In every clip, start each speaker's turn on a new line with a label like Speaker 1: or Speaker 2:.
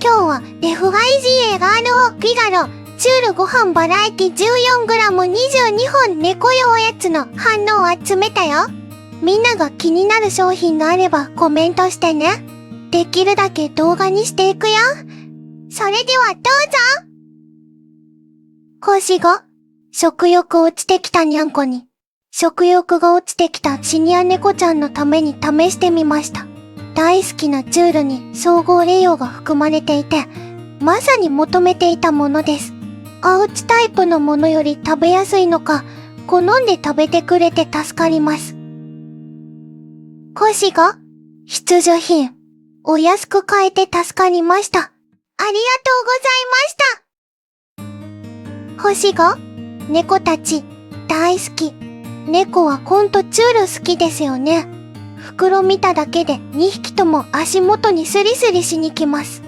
Speaker 1: 今日は FIGA ガールオフィガロチュールご飯バラエティ 14g22 本猫用おやつの反応を集めたよ。みんなが気になる商品があればコメントしてね。できるだけ動画にしていくよ。それではどうぞ。星5、食欲落ちてきたにゃんこに、食欲が落ちてきたシニア猫ちゃんのために試してみました。大好きなチュールに総合栄養が含まれていて、まさに求めていたものです。おうちタイプのものより食べやすいのか、好んで食べてくれて助かります。星5、必需品。お安く買えて助かりました。ありがとうございました。星5、猫たち、大好き。猫はコンとチュール好きですよね。袋見ただけで2匹とも足元にスリスリしに来ます。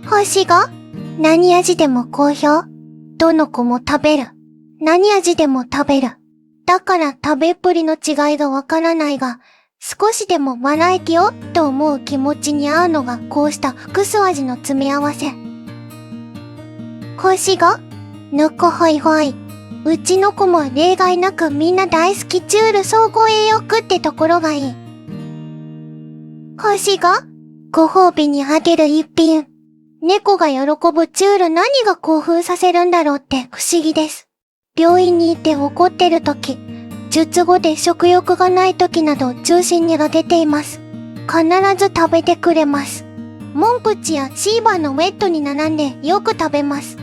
Speaker 1: 星5、何味でも好評。どの子も食べる。何味でも食べる。だから食べっぷりの違いがわからないが、少しでもバラエティをと思う気持ちに合うのがこうした複数味の詰め合わせ。星5、ぬこほいほい。うちの子も例外なくみんな大好きチュール総合栄養ってところがいい。星5、ご褒美にあげる一品。猫が喜ぶチュール何が興奮させるんだろうって不思議です。病院に行って怒ってる時、術後で食欲がない時など中心に挙げています。必ず食べてくれます。モンプチやシーバーのウェットに並んでよく食べます。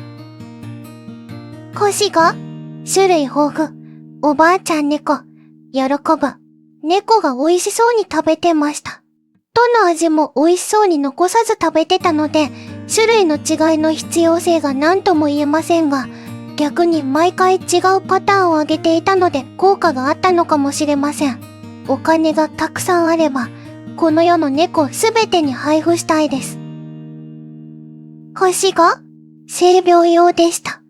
Speaker 1: 星5、種類豊富。おばあちゃん猫、喜ぶ。猫が美味しそうに食べてました。どの味も美味しそうに残さず食べてたので、種類の違いの必要性が何とも言えませんが、逆に毎回違うパターンをあげていたので効果があったのかもしれません。お金がたくさんあれば、この世の猫すべてに配布したいです。星5、性病用でした。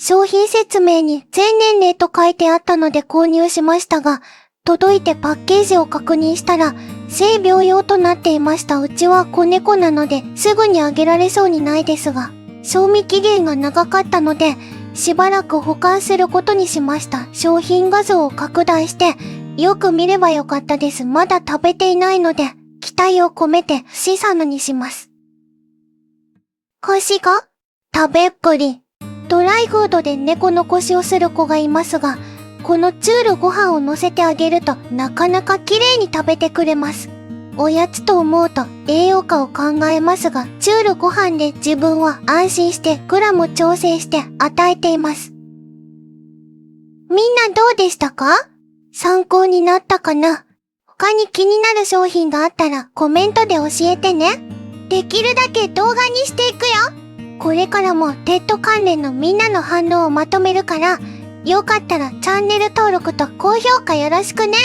Speaker 1: 商品説明に全年齢と書いてあったので購入しましたが、届いてパッケージを確認したら、性病用となっていました。うちは子猫なのですぐにあげられそうにないですが、賞味期限が長かったので、しばらく保管することにしました。商品画像を拡大して、よく見ればよかったです。まだ食べていないので、期待を込めて不死さぬにします。星5、食べっぷり。ドライフードで猫残しをする子がいますが、このチュールご飯を乗せてあげるとなかなか綺麗に食べてくれます。おやつと思うと栄養価を考えますが、チュールご飯で自分は安心してグラム調整して与えています。みんなどうでしたか？参考になったかな？他に気になる商品があったらコメントで教えてね。できるだけ動画にしていくよ。これからもペット関連のみんなの反応をまとめるから、よかったらチャンネル登録と高評価よろしくね。